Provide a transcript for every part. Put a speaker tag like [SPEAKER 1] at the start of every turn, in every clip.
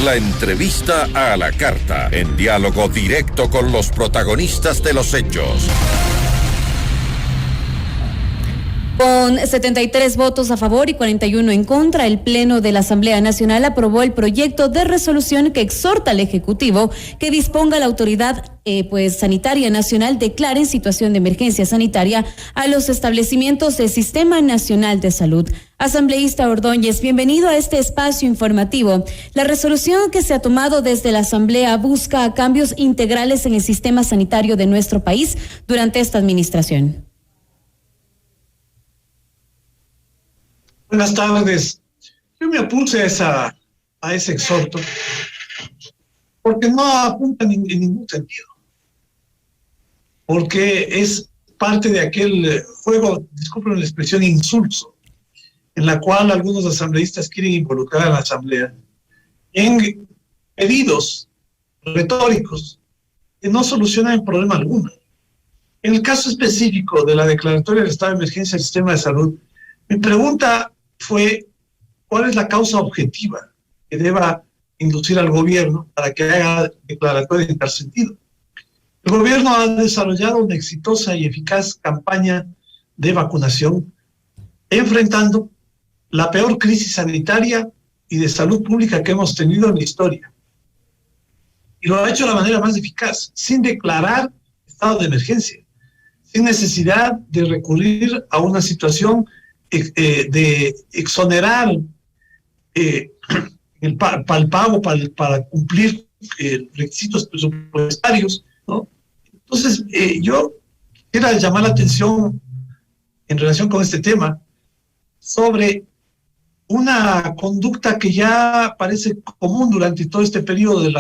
[SPEAKER 1] La entrevista a la carta, en diálogo directo con los protagonistas de los hechos.
[SPEAKER 2] Con 73 votos a favor y 41 en contra, el Pleno de la Asamblea Nacional aprobó el proyecto de resolución que exhorta al Ejecutivo que disponga la autoridad sanitaria nacional declare en situación de emergencia sanitaria a los establecimientos del Sistema Nacional de Salud. Asambleísta Ordóñez, bienvenido a este espacio informativo. La resolución que se ha tomado desde la Asamblea busca cambios integrales en el sistema sanitario de nuestro país durante esta administración.
[SPEAKER 3] Buenas tardes. Yo me opuse a ese exhorto porque no apunta en ningún sentido. Porque es parte de aquel juego, disculpen la expresión, insulso, en la cual algunos asambleístas quieren involucrar a la Asamblea en pedidos retóricos que no solucionan problema alguno. En el caso específico de la declaratoria del estado de emergencia del sistema de salud, mi pregunta fue, ¿cuál es la causa objetiva que deba inducir al gobierno para que haga declaratoria en tal sentido? El gobierno ha desarrollado una exitosa y eficaz campaña de vacunación, enfrentando la peor crisis sanitaria y de salud pública que hemos tenido en la historia. Y lo ha hecho de la manera más eficaz, sin declarar estado de emergencia, sin necesidad de recurrir a una situación de exonerar el pago para cumplir requisitos presupuestarios, ¿no? Entonces, yo quisiera llamar la atención en relación con este tema sobre una conducta que ya parece común durante todo este periodo del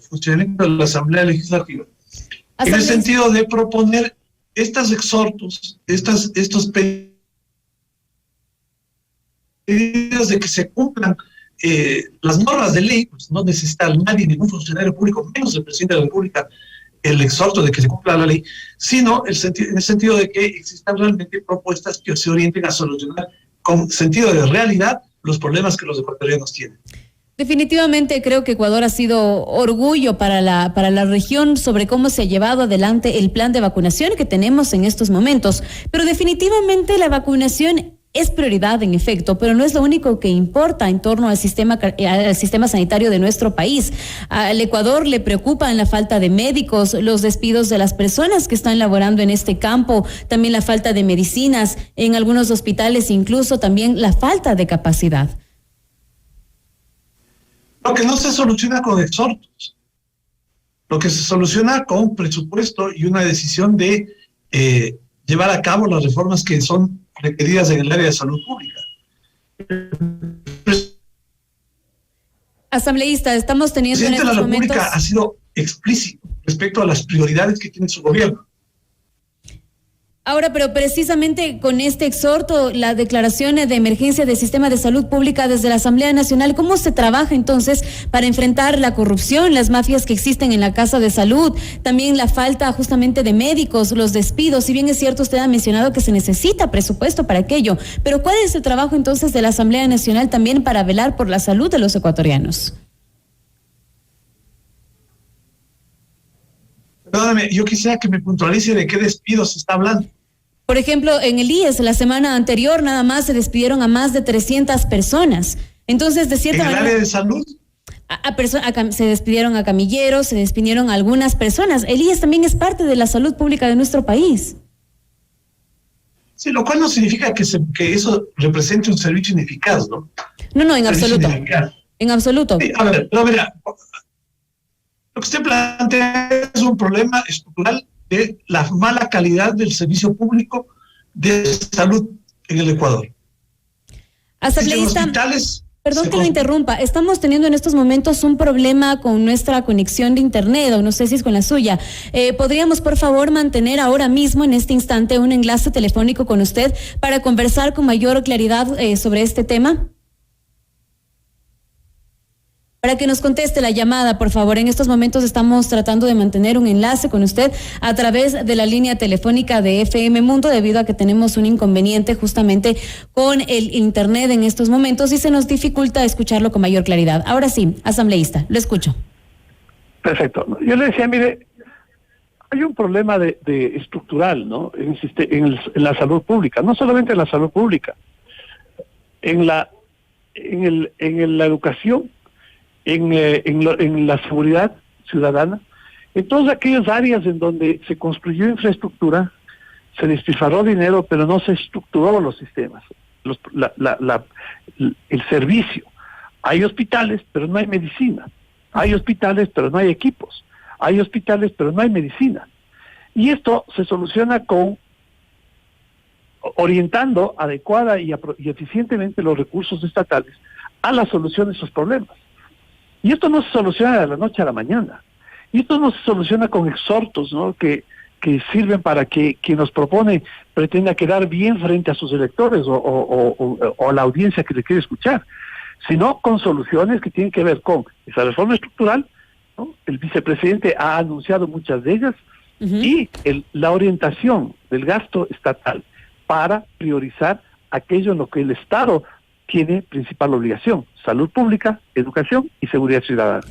[SPEAKER 3] funcionamiento de la Asamblea Legislativa, en el sentido de proponer estos exhortos, estos pedidos de que se cumplan las normas de ley. Pues no necesita nadie, ningún funcionario público, menos el presidente de la República, el exhorto de que se cumpla la ley, sino en el sentido de que existan realmente propuestas que se orienten a solucionar con sentido de realidad los problemas que los ecuatorianos tienen.
[SPEAKER 2] Definitivamente creo que Ecuador ha sido orgullo para la región sobre cómo se ha llevado adelante el plan de vacunación que tenemos en estos momentos, pero definitivamente la vacunación es prioridad en efecto, pero no es lo único que importa en torno al sistema sanitario de nuestro país. Al Ecuador le preocupan la falta de médicos, los despidos de las personas que están laborando en este campo, también la falta de medicinas en algunos hospitales, incluso también la falta de capacidad.
[SPEAKER 3] Lo que no se soluciona con exhortos, lo que se soluciona con presupuesto y una decisión de llevar a cabo las reformas que son requeridas en el área de salud pública.
[SPEAKER 2] Asambleísta, estamos teniendo
[SPEAKER 3] El presidente
[SPEAKER 2] en estos
[SPEAKER 3] de la República
[SPEAKER 2] momentos...
[SPEAKER 3] ha sido explícito respecto a las prioridades que tiene su gobierno.
[SPEAKER 2] Ahora, pero precisamente con este exhorto, la declaración de emergencia del sistema de salud pública desde la Asamblea Nacional, ¿cómo se trabaja entonces para enfrentar la corrupción, las mafias que existen en la Casa de Salud, también la falta justamente de médicos, los despidos? Si bien es cierto, usted ha mencionado que se necesita presupuesto para aquello, pero ¿cuál es el trabajo entonces de la Asamblea Nacional también para velar por la salud de los ecuatorianos?
[SPEAKER 3] Perdóname, yo quisiera que me puntualice de qué despidos se está hablando.
[SPEAKER 2] Por ejemplo, en el IES, la semana anterior, nada más se despidieron a más de 300 personas. Entonces, de cierta manera...
[SPEAKER 3] ¿En el área de salud?
[SPEAKER 2] Se despidieron a camilleros, se despidieron a algunas personas. El IES también es parte de la salud pública de nuestro país.
[SPEAKER 3] Sí, lo cual no significa que eso represente un servicio ineficaz, ¿no?
[SPEAKER 2] No, en absoluto. En absoluto.
[SPEAKER 3] Sí, a ver, pero mira, lo que usted plantea es un problema estructural de la mala calidad del servicio público de salud en el Ecuador.
[SPEAKER 2] Asambleísta, perdón que lo interrumpa, estamos teniendo en estos momentos un problema con nuestra conexión de internet, o no sé si es con la suya. ¿Podríamos, por favor, mantener ahora mismo, en este instante, un enlace telefónico con usted para conversar con mayor claridad sobre este tema? para que nos conteste la llamada, por favor. En estos momentos estamos tratando de mantener un enlace con usted a través de la línea telefónica de FM Mundo, debido a que tenemos un inconveniente justamente con el internet en estos momentos y se nos dificulta escucharlo con mayor claridad. Ahora sí, asambleísta, lo escucho.
[SPEAKER 4] Perfecto. Yo le decía, mire, hay un problema de estructural, ¿no? En la salud pública, no solamente en la salud pública, en la educación, en la seguridad ciudadana, en todas aquellas áreas en donde se construyó infraestructura, se despilfarró dinero, pero no se estructuró los sistemas, el servicio. Hay hospitales, pero no hay medicina. Hay hospitales, pero no hay equipos. Hay hospitales, pero no hay medicina. Y esto se soluciona orientando adecuada y eficientemente los recursos estatales a la solución de esos problemas. Y esto no se soluciona de la noche a la mañana. Y esto no se soluciona con exhortos, ¿no?, que sirven para que quien nos propone pretenda quedar bien frente a sus electores o a la audiencia que le quiere escuchar, sino con soluciones que tienen que ver con esa reforma estructural, ¿no? El vicepresidente ha anunciado muchas de ellas, y la orientación del gasto estatal para priorizar aquello en lo que el Estado tiene principal obligación: salud pública, educación y seguridad ciudadana.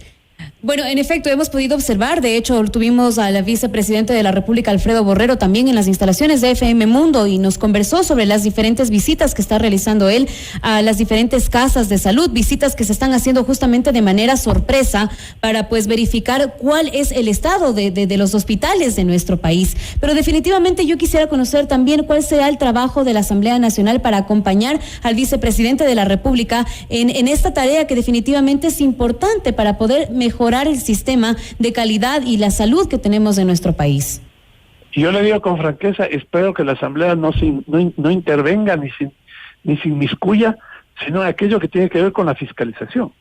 [SPEAKER 2] Bueno, en efecto, hemos podido observar, de hecho, tuvimos al vicepresidente de la República, Alfredo Borrero, también en las instalaciones de FM Mundo, y nos conversó sobre las diferentes visitas que está realizando él a las diferentes casas de salud, visitas que se están haciendo justamente de manera sorpresa para pues verificar cuál es el estado de los hospitales de nuestro país. Pero definitivamente yo quisiera conocer también cuál será el trabajo de la Asamblea Nacional para acompañar al vicepresidente de la República en esta tarea que definitivamente es importante para poder mejorar el sistema de calidad y la salud que tenemos en nuestro país.
[SPEAKER 4] Y yo le digo con franqueza, espero que la Asamblea no intervenga ni se inmiscuya, sino en aquello que tiene que ver con la fiscalización.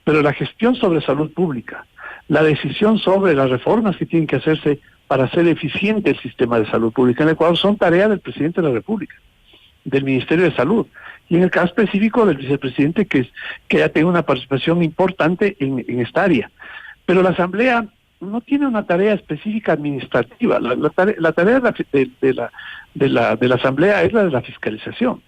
[SPEAKER 4] Pero la gestión sobre salud pública, la decisión sobre las reformas que tienen que hacerse para hacer eficiente el sistema de salud pública en Ecuador son tarea del presidente de la República, del Ministerio de Salud, y en el caso específico del vicepresidente, que ya tiene una participación importante en esta área. Pero la Asamblea no tiene una tarea específica administrativa. La tarea de la Asamblea es la de la fiscalización.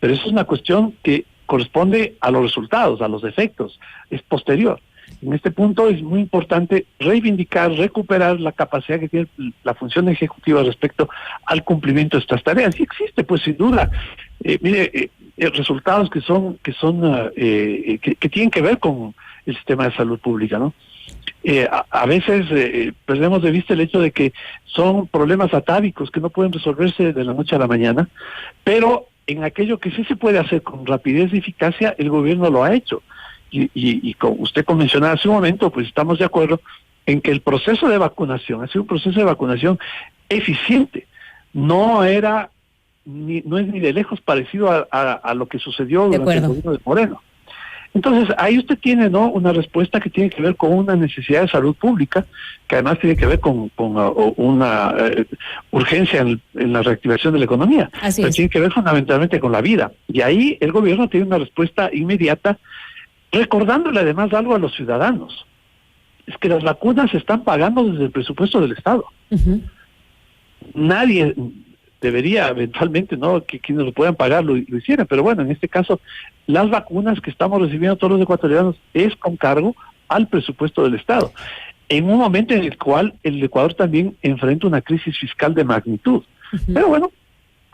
[SPEAKER 4] Pero eso es una cuestión que corresponde a los resultados, a los efectos, es posterior. En este punto es muy importante reivindicar, recuperar la capacidad que tiene la función ejecutiva respecto al cumplimiento de estas tareas. Y existe, pues sin duda, resultados que tienen que ver con el sistema de salud pública, ¿no? A veces perdemos de vista el hecho de que son problemas atávicos que no pueden resolverse de la noche a la mañana, pero en aquello que sí se puede hacer con rapidez y eficacia, el gobierno lo ha hecho. Y como usted mencionaba hace un momento, pues estamos de acuerdo en que el proceso de vacunación ha sido un proceso de vacunación eficiente. No es ni de lejos parecido a lo que sucedió durante el gobierno de Moreno. Entonces, ahí usted tiene, ¿no?, una respuesta que tiene que ver con una necesidad de salud pública, que además tiene que ver con una urgencia en la reactivación de la economía. Pero tiene que ver fundamentalmente con la vida. Y ahí el gobierno tiene una respuesta inmediata, recordándole además algo a los ciudadanos. Es que las vacunas se están pagando desde el presupuesto del Estado. Nadie debería eventualmente, ¿no?, que quienes lo puedan pagar lo hicieran, pero bueno, en este caso las vacunas que estamos recibiendo todos los ecuatorianos es con cargo al presupuesto del Estado, en un momento en el cual el Ecuador también enfrenta una crisis fiscal de magnitud. Pero bueno,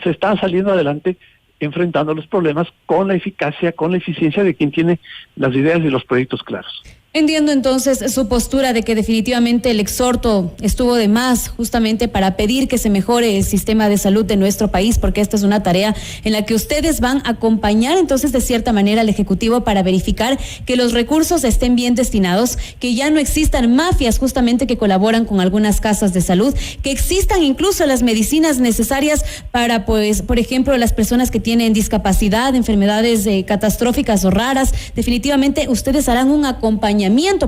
[SPEAKER 4] se está saliendo adelante enfrentando los problemas con la eficacia, con la eficiencia de quien tiene las ideas y los proyectos claros.
[SPEAKER 2] Entiendo entonces su postura de que definitivamente el exhorto estuvo de más justamente para pedir que se mejore el sistema de salud de nuestro país, porque esta es una tarea en la que ustedes van a acompañar entonces de cierta manera al Ejecutivo para verificar que los recursos estén bien destinados, que ya no existan mafias justamente que colaboran con algunas casas de salud, que existan incluso las medicinas necesarias para, pues, por ejemplo, las personas que tienen discapacidad, enfermedades catastróficas o raras. Definitivamente ustedes harán un acompañamiento,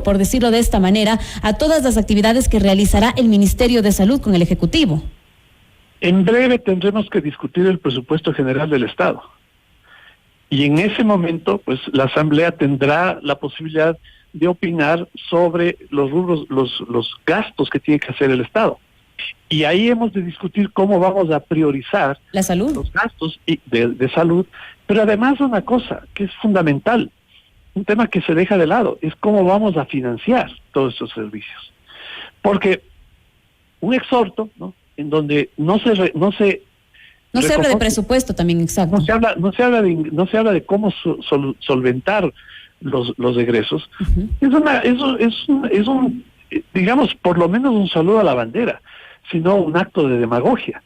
[SPEAKER 2] por decirlo de esta manera, a todas las actividades que realizará el Ministerio de Salud con el Ejecutivo.
[SPEAKER 4] En breve tendremos que discutir el presupuesto general del Estado. Y en ese momento, pues la Asamblea tendrá la posibilidad de opinar sobre los rubros, los gastos que tiene que hacer el Estado. Y ahí hemos de discutir cómo vamos a priorizar
[SPEAKER 2] la salud,
[SPEAKER 4] los gastos de salud, pero además una cosa que es fundamental, un tema que se deja de lado, es cómo vamos a financiar todos estos servicios. Porque un exhorto, ¿no?, en donde no se
[SPEAKER 2] habla de presupuesto también, exacto.
[SPEAKER 4] No se habla de cómo solventar los egresos. Es un, digamos, por lo menos un saludo a la bandera, sino un acto de demagogia.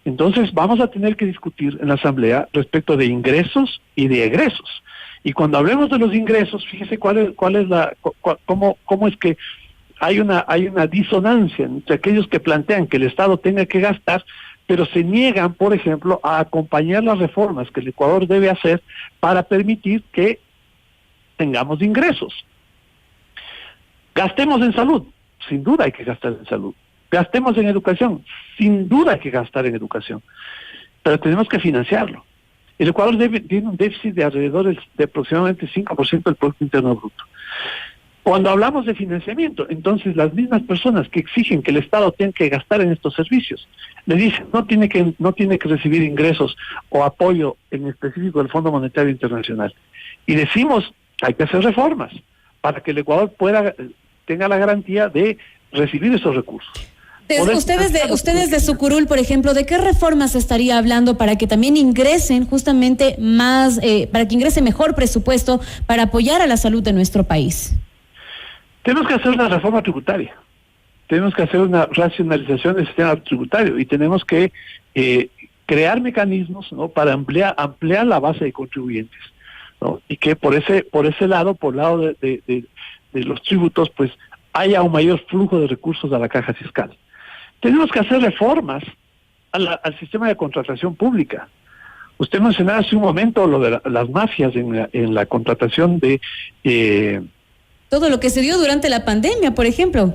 [SPEAKER 4] Entonces vamos a tener que discutir en la Asamblea respecto de ingresos y de egresos. Y cuando hablemos de los ingresos, fíjese cómo es que hay una disonancia entre aquellos que plantean que el Estado tenga que gastar, pero se niegan, por ejemplo, a acompañar las reformas que el Ecuador debe hacer para permitir que tengamos ingresos. Gastemos en salud, sin duda hay que gastar en salud. Gastemos en educación, sin duda hay que gastar en educación, pero tenemos que financiarlo. El Ecuador tiene un déficit de alrededor de aproximadamente 5% del Producto Interno Bruto. Cuando hablamos de financiamiento, entonces las mismas personas que exigen que el Estado tenga que gastar en estos servicios, le dicen no tiene que recibir ingresos o apoyo en específico del Fondo Monetario Internacional. Y decimos, hay que hacer reformas para que el Ecuador tenga la garantía de recibir esos recursos.
[SPEAKER 2] Ustedes de Sucurul, por ejemplo, ¿de qué reformas estaría hablando para que también ingresen justamente más, para que ingrese mejor presupuesto para apoyar a la salud de nuestro país?
[SPEAKER 4] Tenemos que hacer una reforma tributaria, tenemos que hacer una racionalización del sistema tributario y tenemos que crear mecanismos, ¿no?, para ampliar la base de contribuyentes, ¿no?, y que por ese lado, por el lado de los tributos, pues haya un mayor flujo de recursos a la caja fiscal. Tenemos que hacer reformas al sistema de contratación pública. Usted mencionaba hace un momento lo de las mafias en la contratación de...
[SPEAKER 2] todo lo que se dio durante la pandemia, por ejemplo.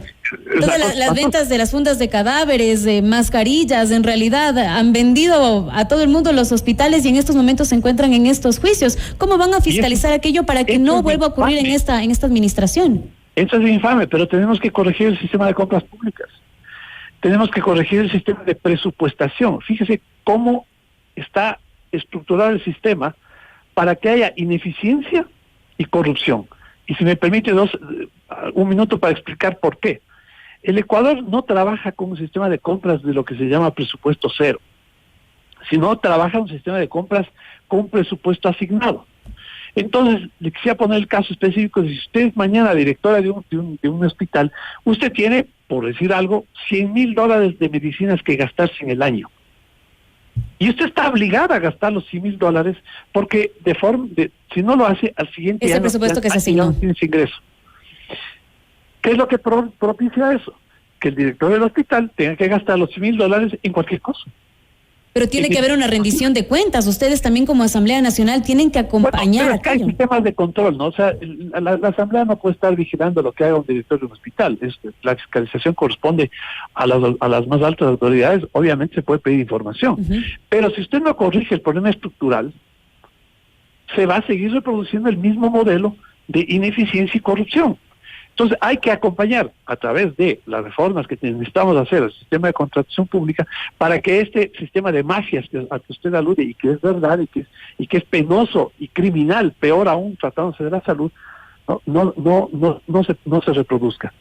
[SPEAKER 2] Todas las ventas de las fundas de cadáveres, de mascarillas, en realidad han vendido a todo el mundo los hospitales y en estos momentos se encuentran en estos juicios. ¿Cómo van a fiscalizar aquello para que no vuelva a ocurrir en esta administración?
[SPEAKER 4] Eso es infame, pero tenemos que corregir el sistema de compras públicas. Tenemos que corregir el sistema de presupuestación. Fíjese cómo está estructurado el sistema para que haya ineficiencia y corrupción. Y si me permite un minuto para explicar por qué. El Ecuador no trabaja con un sistema de compras de lo que se llama presupuesto cero, sino trabaja un sistema de compras con un presupuesto asignado. Entonces, le quisiera poner el caso específico de si usted es mañana directora de un hospital, usted tiene, por decir algo, $100,000 de medicinas que gastarse en el año. Y usted está obligada a gastar los $100,000 porque si no lo hace al siguiente año,
[SPEAKER 2] ese presupuesto que se asignó,
[SPEAKER 4] no tiene ingreso. ¿Qué es lo que propicia eso? Que el director del hospital tenga que gastar los $100,000 en cualquier cosa.
[SPEAKER 2] Pero tiene que haber una rendición de cuentas. Ustedes también como Asamblea Nacional tienen que acompañar.
[SPEAKER 4] Bueno, pero hay sistemas de control, ¿no? O sea, la Asamblea no puede estar vigilando lo que haga un director de un hospital. La fiscalización corresponde a las más altas autoridades. Obviamente se puede pedir información. Pero si usted no corrige el problema estructural, se va a seguir reproduciendo el mismo modelo de ineficiencia y corrupción. Entonces hay que acompañar a través de las reformas que necesitamos hacer al sistema de contratación pública para que este sistema de mafias al que usted alude y que es verdad y que es penoso y criminal, peor aún tratándose de la salud, no se reproduzca.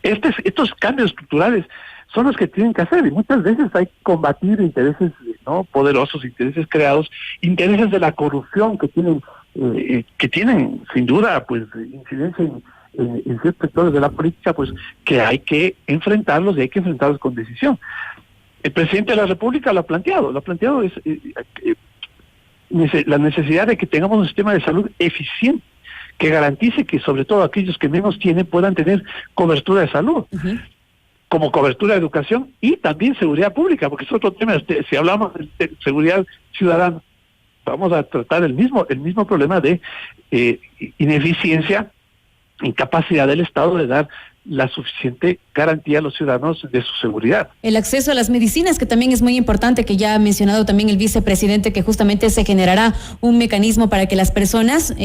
[SPEAKER 4] Estos cambios estructurales son los que tienen que hacer y muchas veces hay que combatir intereses poderosos, intereses creados, intereses de la corrupción que tienen sin duda pues incidencia en ciertos sectores de la política, pues que hay que enfrentarlos y hay que enfrentarlos con decisión. El presidente de la República lo ha planteado es la necesidad de que tengamos un sistema de salud eficiente que garantice que sobre todo aquellos que menos tienen puedan tener cobertura de salud, como cobertura de educación y también seguridad pública, porque es otro tema. Si hablamos de seguridad ciudadana, vamos a tratar el mismo problema de ineficiencia, incapacidad del Estado de dar la suficiente garantía a los ciudadanos de su seguridad.
[SPEAKER 2] El acceso a las medicinas, que también es muy importante, que ya ha mencionado también el vicepresidente, que justamente se generará un mecanismo para que las personas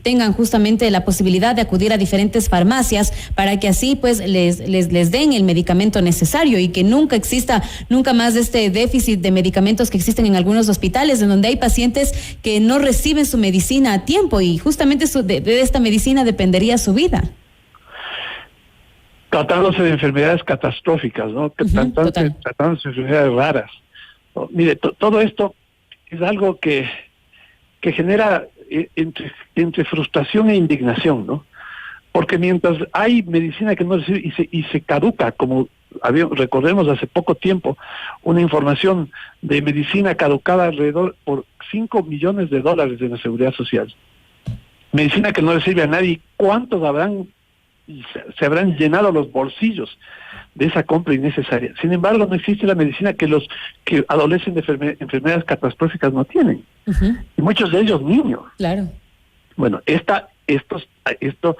[SPEAKER 2] tengan justamente la posibilidad de acudir a diferentes farmacias para que así pues les den el medicamento necesario y que nunca exista nunca más este déficit de medicamentos que existen en algunos hospitales, en donde hay pacientes que no reciben su medicina a tiempo y justamente de esta medicina dependería su vida.
[SPEAKER 4] Tratándose de enfermedades catastróficas, ¿no? Tratándose de enfermedades raras. ¿No? Mire, todo esto es algo que genera entre frustración e indignación, ¿no? Porque mientras hay medicina que no recibe y se caduca, como recordemos hace poco tiempo, una información de medicina caducada alrededor por $5 millones de la Seguridad Social. Medicina que no recibe a nadie. ¿Cuántos se habrán llenado los bolsillos de esa compra innecesaria? Sin embargo, no existe la medicina que los que adolecen de enfermedades catastróficas no tienen. Y muchos de ellos niños.
[SPEAKER 2] Claro.
[SPEAKER 4] Bueno, esto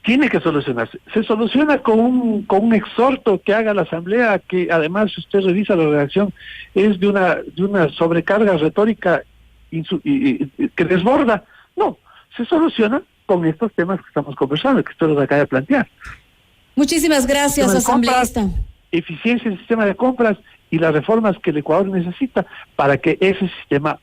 [SPEAKER 4] tiene que solucionarse. Se soluciona con un exhorto que haga la Asamblea, que además, si usted revisa la redacción, es de una sobrecarga retórica que desborda. No, se soluciona con estos temas que estamos conversando, que usted los acaba de plantear.
[SPEAKER 2] Muchísimas gracias, asambleísta.
[SPEAKER 4] Eficiencia en el sistema de compras y las reformas que el Ecuador necesita para que ese sistema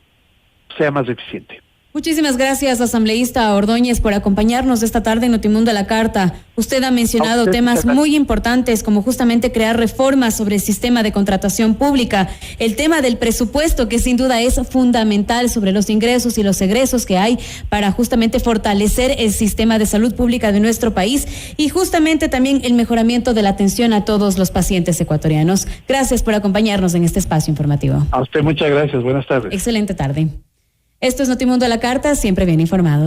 [SPEAKER 4] sea más eficiente.
[SPEAKER 2] Muchísimas gracias, asambleísta Ordóñez, por acompañarnos esta tarde en Notimundo a la Carta. Usted ha mencionado temas muy importantes, como justamente crear reformas sobre el sistema de contratación pública, el tema del presupuesto, que sin duda es fundamental, sobre los ingresos y los egresos que hay para justamente fortalecer el sistema de salud pública de nuestro país, y justamente también el mejoramiento de la atención a todos los pacientes ecuatorianos. Gracias por acompañarnos en este espacio informativo.
[SPEAKER 4] A usted muchas gracias, buenas tardes.
[SPEAKER 2] Excelente tarde. Esto es Notimundo a la Carta, siempre bien informado.